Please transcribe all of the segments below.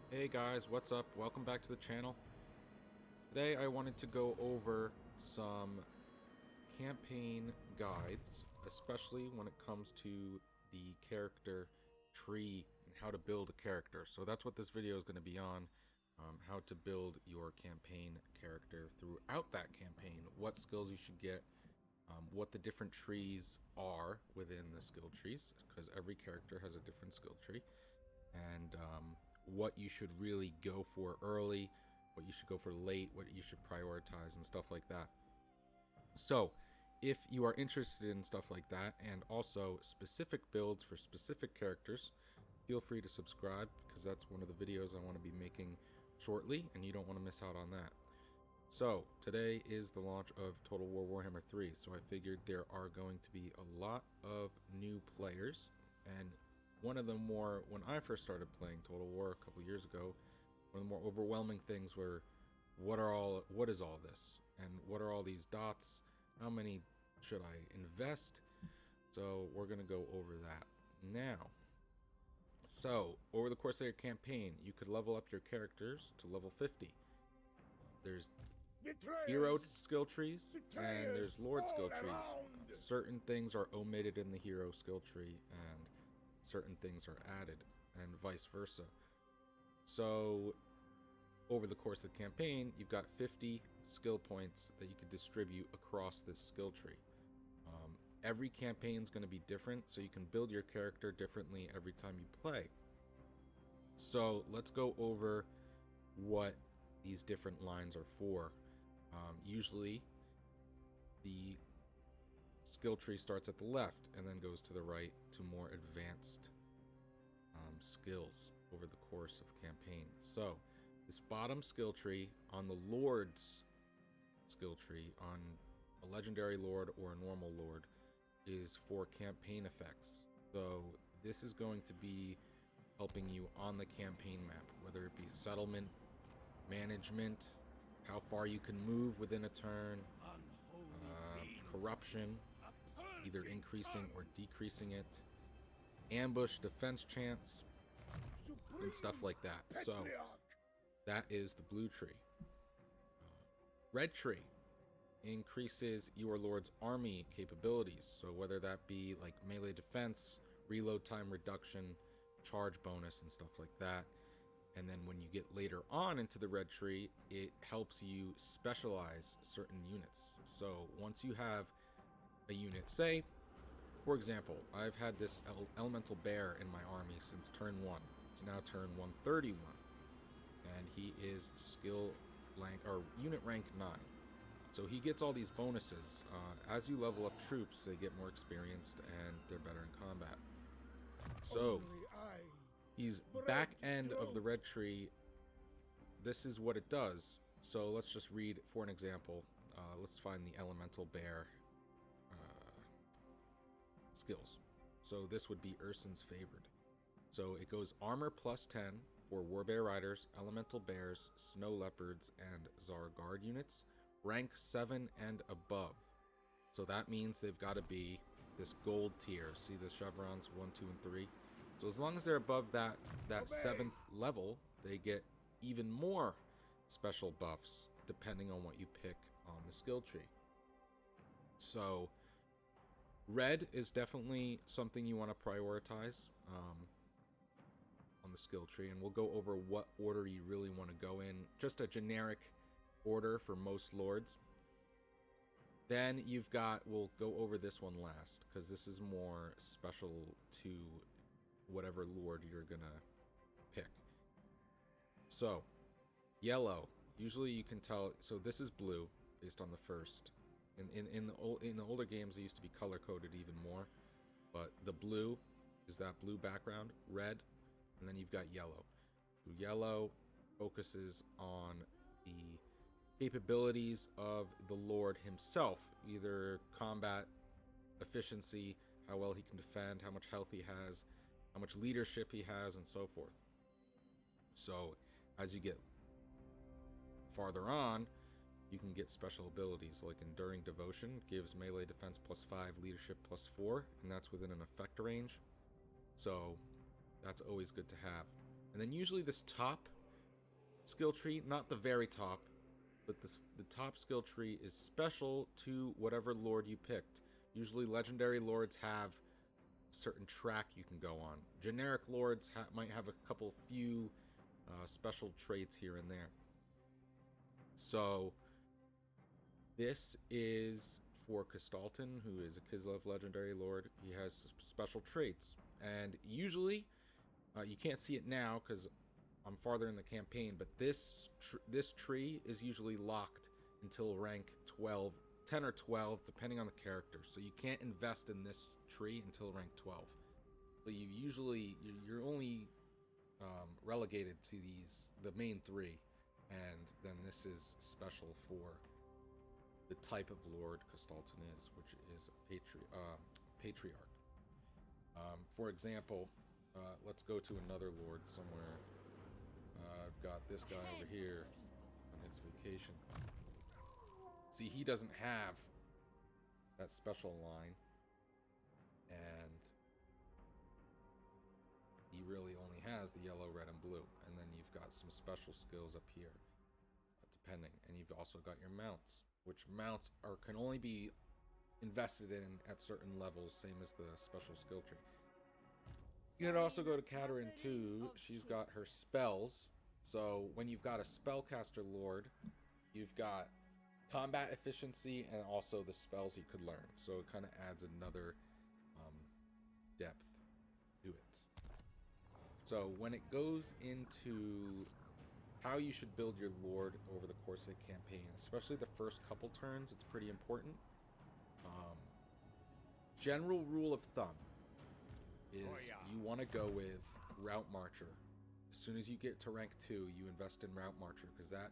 Hey guys, what's up? Welcome back to the channel. Today I wanted to go over some campaign guides, especially when it comes to the character tree and how to build a character. So that's what this video is going to be on, how to build your campaign character throughout that campaign, what skills you should get, what the different trees are within the skill trees, because every character has a different skill tree, and what you should really go for early, what you should go for late, what you should prioritize, and stuff like that. So if you are interested in stuff like that, and also specific builds for specific characters, feel free to subscribe, because that's one of the videos I want to be making shortly, and you don't want to miss out on that. So today is the launch of Totalwar Warhammer 3, so I figured there are going to be a lot of new players, and one of the more, when I first started playing Total War a couple years ago, one of the more overwhelming things were, what is all this? And what are all these dots? How many should I invest? So we're going to go over that now. So, over the course of your campaign, you could level up your characters to level 50. There's hero skill trees, and there's lord skill trees. Certain things are omitted in the hero skill tree, and certain things are added, and vice versa. So over the course of the campaign, you've got 50 skill points that you could distribute across this skill tree. Every campaign is going to be different, so you can build your character differently every time you play. So let's go over what these different lines are for. Usually the skill tree starts at the left and then goes to the right to more advanced skills over the course of campaign. So this bottom skill tree on the Lord's skill tree, on a legendary Lord or a normal Lord, is for campaign effects. So this is going to be helping you on the campaign map, whether it be settlement, management, how far you can move within a turn, corruption, either increasing or decreasing it, ambush defense chance, and stuff like that. So that is the blue tree. Red tree increases your lord's army capabilities, so whether that be like melee defense, reload time reduction, charge bonus, and stuff like that. And then when you get later on into the red tree, it helps you specialize certain units. So once you have a unit, say for example, I've had this elemental bear in my army since turn 1. It's now turn 131, and he is skill rank, or unit rank 9. So he gets all these bonuses. As you level up troops, they get more experienced and they're better in combat. So he's back end of the red tree. This is what it does. So let's just read for an example. Let's find the elemental bear skills. So this would be Urson's favored. So it goes armor plus 10 for warbear riders, elemental bears, snow leopards, and Zar guard units, rank 7 and above. So that means they've got to be this gold tier. See the chevrons 1, 2, and 3. So as long as they're above that 7th level, they get even more special buffs depending on what you pick on the skill tree. So red is definitely something you want to prioritize on the skill tree, and we'll go over what order you really want to go in. Just a generic order for most lords. Then you've got, we'll go over this one last, because this is more special to whatever lord you're gonna pick. So yellow, usually you can tell, so this is blue based on the first. In the older games, they used to be color coded even more, but the blue is that blue background, red, and then you've got yellow. So yellow focuses on the capabilities of the Lord himself, either combat efficiency, how well he can defend, how much health he has, how much leadership he has, and so forth. So as you get farther on, you can get special abilities like Enduring Devotion, gives melee defense +5, leadership +4, and that's within an effect range. So that's always good to have. And then usually this top skill tree, not the very top, but the top skill tree is special to whatever lord you picked. Usually legendary lords have a certain track you can go on. Generic lords might have a couple few special traits here and there. So this is for Kislev, who is a Kislev legendary lord. He has special traits, and usually you can't see it now because I'm farther in the campaign, but this tree is usually locked until rank 12, 10 or 12, depending on the character. So you can't invest in this tree until rank 12. But you're only relegated to the main three, and then this is special for the type of lord Kislev is, which is a patriarch. For example, let's go to another lord somewhere. I've got this guy over here on his vacation. See, he doesn't have that special line, and he really only has the yellow, red, and blue. And then you've got some special skills up here, depending. And you've also got your mounts, which mounts can only be invested in at certain levels, same as the special skill tree. You could also go to Katerin too. She's got her spells. So when you've got a Spellcaster Lord, you've got combat efficiency and also the spells you could learn. So it kind of adds another depth to it. So when it goes into how you should build your Lord over the course of the campaign, especially the first couple turns, it's pretty important. General rule of thumb is you want to go with Route Marcher. As soon as you get to rank 2, you invest in Route Marcher because that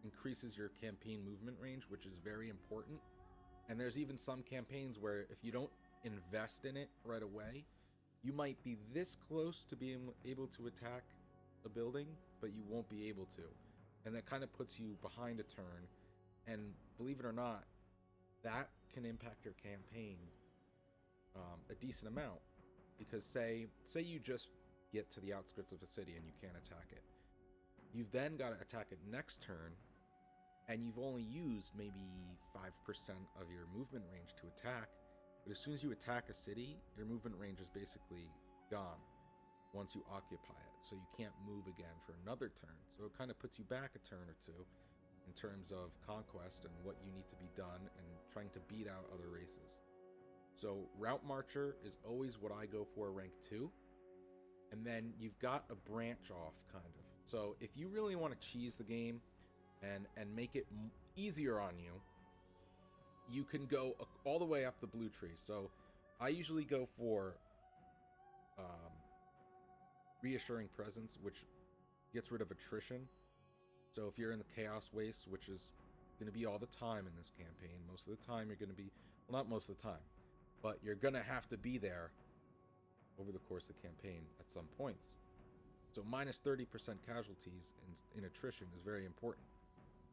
increases your campaign movement range, which is very important. And there's even some campaigns where if you don't invest in it right away, you might be this close to being able to attack a building, but you won't be able to. And that kind of puts you behind a turn. And believe it or not, that can impact your campaign a decent amount. Because say you just get to the outskirts of a city and you can't attack it. You've then got to attack it next turn, and you've only used maybe 5% of your movement range to attack. But as soon as you attack a city, your movement range is basically gone once you occupy it. So you can't move again for another turn. So it kind of puts you back a turn or two in terms of conquest and what you need to be done and trying to beat out other races. So Route Marcher is always what I go for rank 2. And then you've got a branch off, kind of. So if you really want to cheese the game and make it easier on you, you can go all the way up the blue tree. So I usually go for Reassuring Presence, which gets rid of attrition. So if you're in the Chaos Waste, which is going to be all the time in this campaign, most of the time you're going to be, well, not most of the time, but you're going to have to be there over the course of the campaign at some points. So minus 30% casualties in attrition is very important.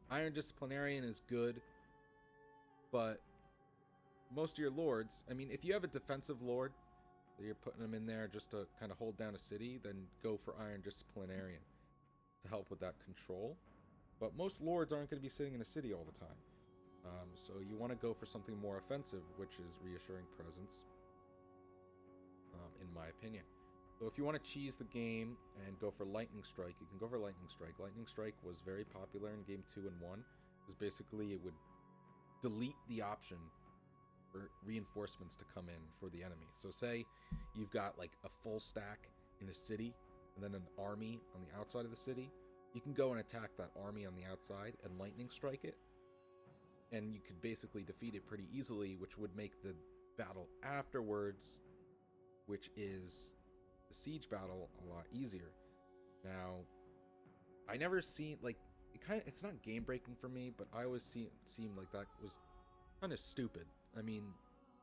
Iron Disciplinarian is good, but most of your lords, I mean, if you have a defensive lord, that you're putting them in there just to kind of hold down a city, then go for Iron Disciplinarian to help with that control. But most lords aren't going to be sitting in a city all the time. So you want to go for something more offensive, which is Reassuring Presence, in my opinion. So if you want to cheese the game and go for Lightning Strike, you can go for Lightning Strike. Lightning Strike was very popular in Game 2 and 1, because basically it would delete the option for reinforcements to come in for the enemy. So say you've got like a full stack in a city and then an army on the outside of the city, you can go and attack that army on the outside and lightning strike it, and you could basically defeat it pretty easily, which would make the battle afterwards, which is the siege battle, a lot easier. Now, I never seen, like, it's not game breaking for me, but I always seemed like that was kind of stupid. I mean,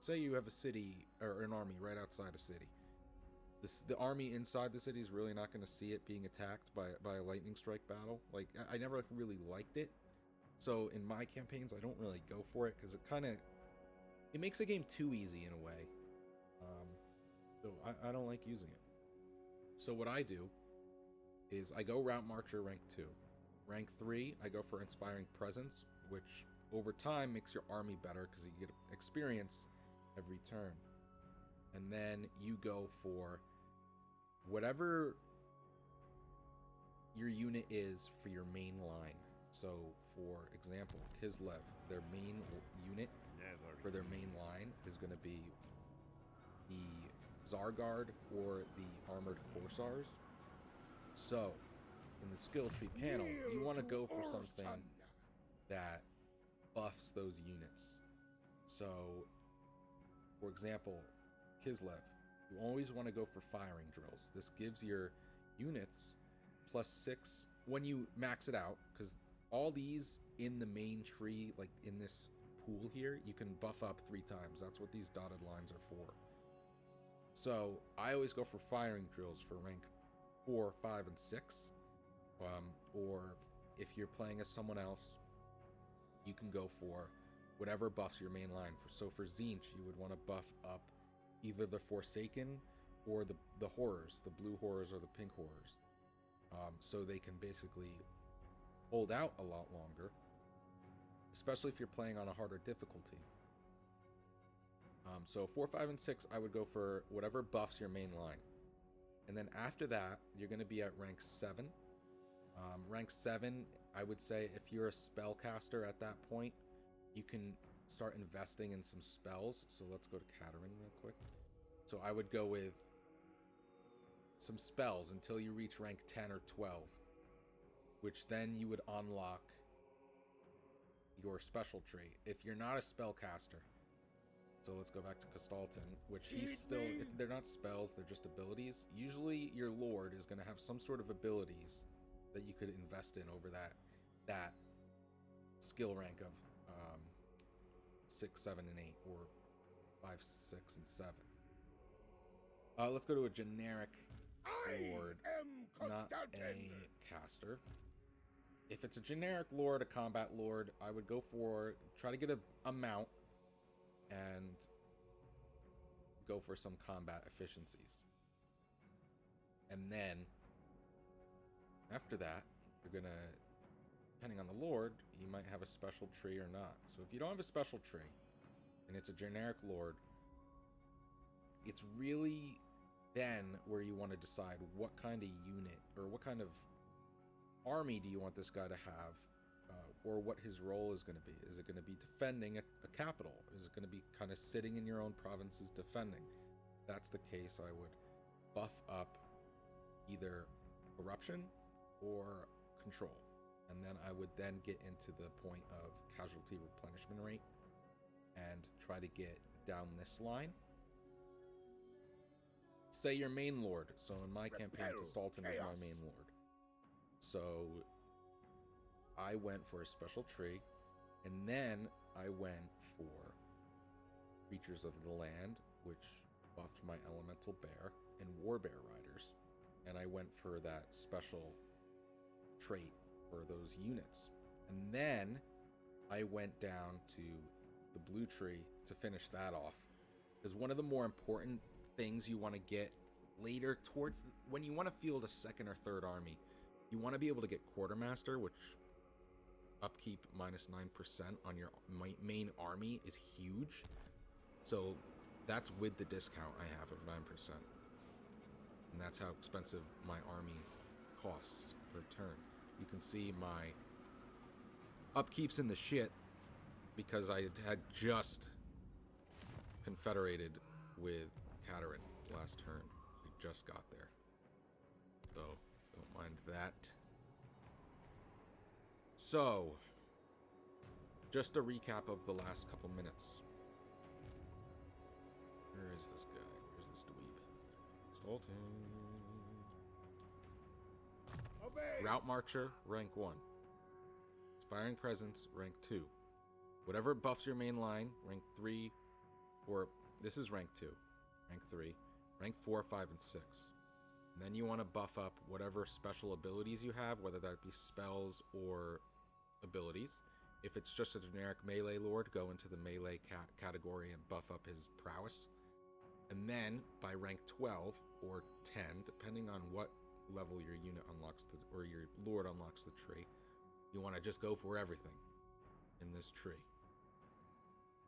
say you have a city or an army right outside a city. The army inside the city is really not going to see it being attacked by a lightning strike battle. Like, I never really liked it. So in my campaigns, I don't really go for it because it makes the game too easy in a way. So I don't like using it. So what I do is I go Route Marcher rank 2. Rank 3, I go for Inspiring Presence, which over time makes your army better because you get experience every turn. And then you go for whatever your unit is for your main line. So, for example, Kislev, their main unit for their main line is going to be the Zargard or the Armored Corsairs. So, in the skill tree panel, you want to go for something that buffs those units. So, for example, Kislev, you always want to go for firing drills. This gives your units +6 when you max it out, because all these in the main tree, like in this pool here, you can buff up 3 times. That's what these dotted lines are for. So I always go for firing drills for rank 4, 5, and 6. Or if you're playing as someone else, you can go for whatever buffs your main line. So for Tzeentch, you would want to buff up either the Forsaken or the Horrors, the blue Horrors or the pink Horrors. So they can basically hold out a lot longer, especially if you're playing on a harder difficulty. So 4, 5, and 6, I would go for whatever buffs your main line. And then after that, you're going to be at rank 7. Rank 7, I would say if you're a spellcaster at that point, you can start investing in some spells. So let's go to Katerin real quick. So I would go with some spells until you reach rank 10 or 12, which then you would unlock your special trait. If you're not a spellcaster, so let's go back to Kislev, which he's still, they're not spells, they're just abilities. Usually your lord is going to have some sort of abilities that you could invest in over that skill rank of 6, 7, and 8, or 5, 6, and 7. Let's go to a generic lord, not a caster. If it's a generic lord, a combat lord, I would go for, try to get a mount and go for some combat efficiencies. And then after that, you're gonna, depending on the lord, you might have a special tree or not. So if you don't have a special tree and it's a generic lord, it's really then where you want to decide what kind of unit or what kind of army do you want this guy to have, or what his role is going to be. Is it going to be defending a capital? Is it going to be kind of sitting in your own provinces defending? If that's the case, I would buff up either Eruption or Control. And then I would then get into the point of casualty replenishment rate and try to get down this line. Say your main lord. So in my campaign, Kislev was my main lord. So I went for a special tree, and then I went for Creatures of the Land, which buffed my Elemental Bear, and Warbear Riders. And I went for that special trait for those units. And then I went down to the blue tree to finish that off. Because one of the more important things you want to get later towards when you want to field a second or third army, you want to be able to get Quartermaster, which upkeep minus 9% on your main army is huge. So that's with the discount I have of 9%. And that's how expensive my army costs per turn. You can see my upkeep's in the shit because I had just confederated with Katerin last turn. We just got there. So don't mind that. So, just a recap of the last couple minutes. Where is this guy? Where's this dweeb? Stolten. Route Marcher, rank 1. Inspiring Presence, rank 2. Whatever buffs your main line, rank 3. Or, this is rank 2. Rank 3. Rank 4, 5, and 6. And then you want to buff up whatever special abilities you have, whether that be spells or abilities. If it's just a generic melee lord, go into the melee category and buff up his prowess. And then by rank 12 or 10, depending on what level your unit unlocks or your lord unlocks the tree, you want to just go for everything in this tree.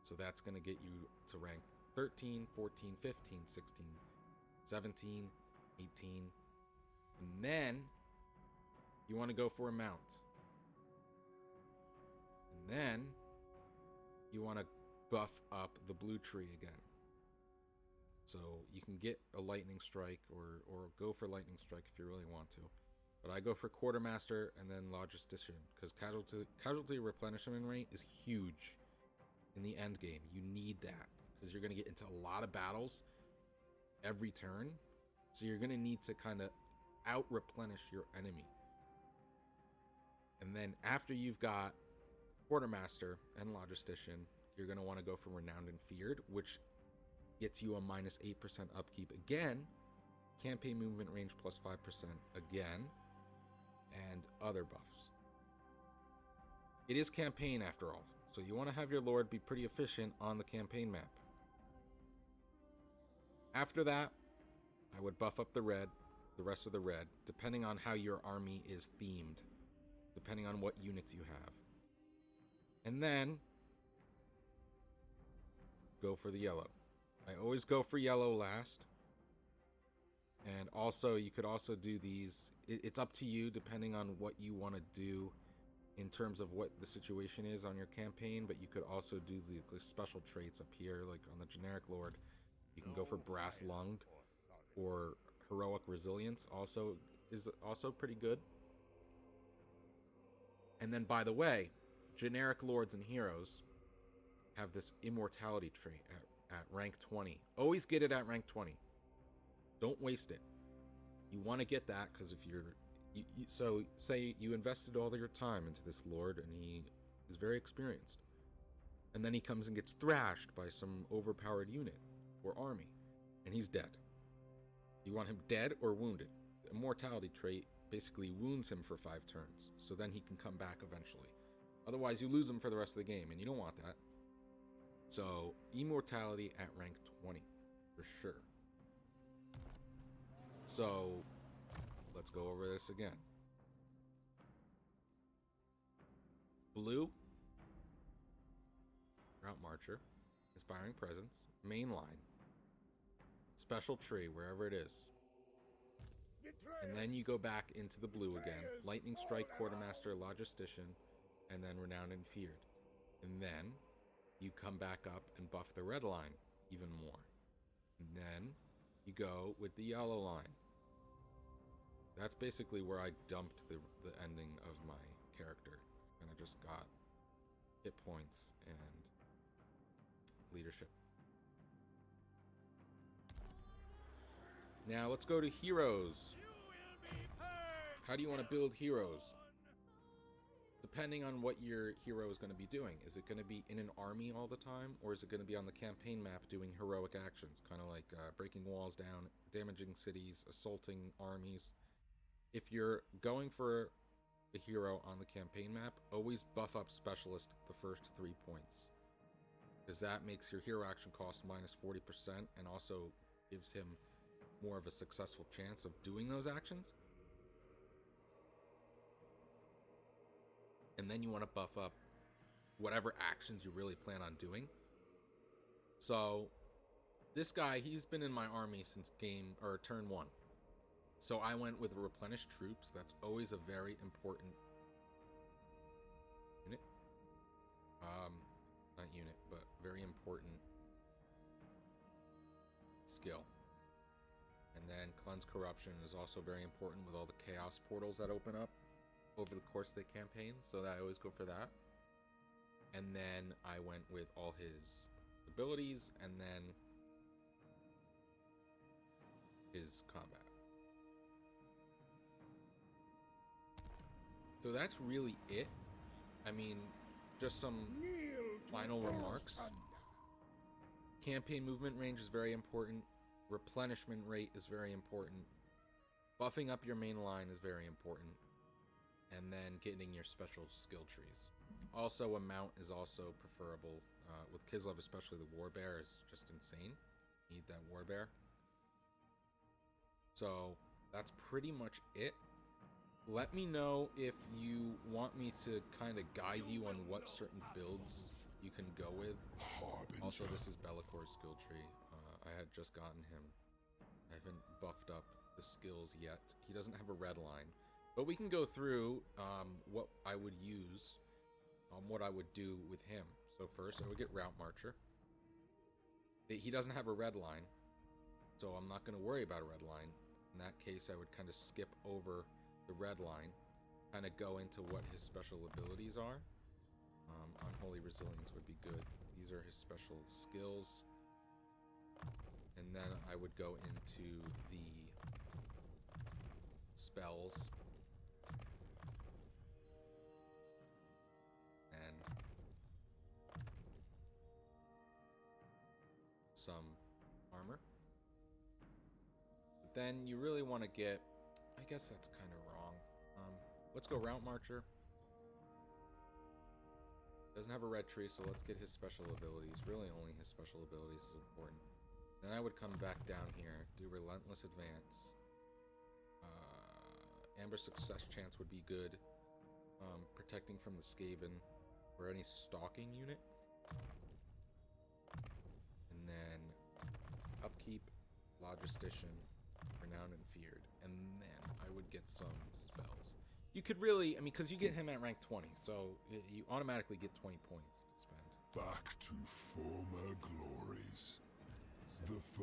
So that's going to get you to rank 13, 14, 15, 16, 17, 18. And then you want to go for a mount. And then you want to buff up the blue tree again. So you can get a lightning strike or go for lightning strike if you really want to. But I go for quartermaster and then logistician because casualty replenishment rate is huge in the end game. You need that because you're going to get into a lot of battles every turn. So you're going to need to kind of out replenish your enemy. And then after you've got quartermaster and logistician, you're going to want to go for renowned and feared, which gets you a minus 8% upkeep again, campaign movement range plus 5% again, and other buffs. It is campaign after all, so you want to have your lord be pretty efficient on the campaign map. After that, I would buff up the rest of the red, depending on how your army is themed, depending on what units you have. And then go for the yellow. I always go for yellow last. And also, you could also do these. It's up to you depending on what you want to do in terms of what the situation is on your campaign. But you could also do the special traits up here, like on the generic lord. You can go for brass lunged or heroic resilience. Is also pretty good. And then, by the way, generic lords and heroes have this immortality trait at rank 20. Always get it at rank 20. Don't waste it. You want to get that because if so say you invested all of your time into this lord and he is very experienced, and then he comes and gets thrashed by some overpowered unit or army, and he's dead. You want him dead or wounded. The immortality trait basically wounds him for 5 turns, so then he can come back eventually. Otherwise, you lose him for the rest of the game, and you don't want that. So, immortality at rank 20, for sure. So, let's go over this again. Blue, Route Marcher, Inspiring Presence, Main Line, Special Tree, wherever it is. And then you go back into the blue again. Lightning Strike, Quartermaster, Logistician, and then Renowned and Feared. And then you come back up and buff the red line even more. And then you go with the yellow line. That's basically where I dumped the ending of my character. And I just got hit points and leadership. Now let's go to heroes. How do you want to build heroes? Depending on what your hero is going to be doing. Is it going to be in an army all the time? Or is it going to be on the campaign map doing heroic actions? Kind of like breaking walls down, damaging cities, assaulting armies. If you're going for a hero on the campaign map, always buff up Specialist the first 3 points. Because that makes your hero action cost minus 40% and also gives him more of a successful chance of doing those actions. And then you want to buff up whatever actions you really plan on doing. So this guy, he's been in my army since turn 1. So I went with replenished troops. That's always a very important unit. Not unit, but very important skill. And then Cleanse Corruption is also very important with all the chaos portals that open up over the course of the campaign, so that I always go for that. And then I went with all his abilities and then his combat. So that's really it. I mean, just some final remarks. Campaign movement range is very important. Replenishment rate is very important. Buffing up your main line is very important. And then getting your special skill trees. Also, a mount is also preferable. With Kislev, especially the Warbear is just insane. You need that Warbear. So, that's pretty much it. Let me know if you want me to kind of guide you on what certain builds you can go with. Also, this is Bellacor's skill tree. I had just gotten him. I haven't buffed up the skills yet. He doesn't have a red line. But we can go through what I would use, what I would do with him. So first, I would get Route Marcher. He doesn't have a red line, so I'm not going to worry about a red line. In that case, I would kind of skip over the red line, kind of go into what his special abilities are. Unholy Resilience would be good. These are his special skills. And then I would go into the spells. And some armor. But then you really want to get... I guess that's kind of wrong. Let's go Route Marcher. Doesn't have a red tree, so let's get his special abilities. Really, only his special abilities is important. Then I would come back down here, do Relentless Advance. Amber Success Chance would be good. Protecting from the Skaven or any stalking unit. And then Upkeep, Logistician, Renowned and Feared. And then I would get some spells. You could really, I mean, because you get him at rank 20, so you automatically get 20 points to spend. Back to former glories.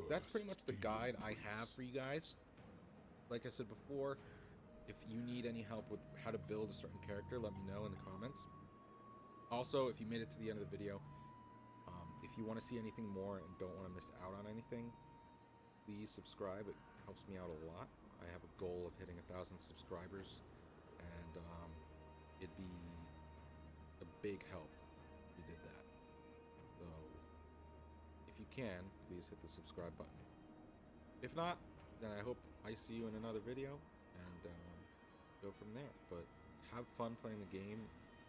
That's pretty much the guide I have for you guys. Like I said before, if you need any help with how to build a certain character, let me know in the comments. Also, if you made it to the end of the video, if you want to see anything more and don't want to miss out on anything, please subscribe. It helps me out a lot. I have a goal of hitting 1,000 subscribers, and it'd be a big help if you did that. So, if you can, please hit the subscribe button. If not, then I hope I see you in another video, and go from there. But have fun playing the game.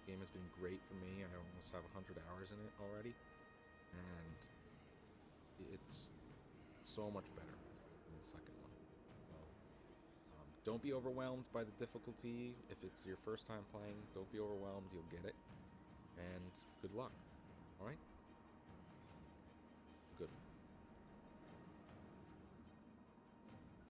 The game has been great for me. I almost have 100 hours in it already, and it's so much better than the second one. So, don't be overwhelmed by the difficulty. If it's your first time playing, don't be overwhelmed. You'll get it. And good luck. All right?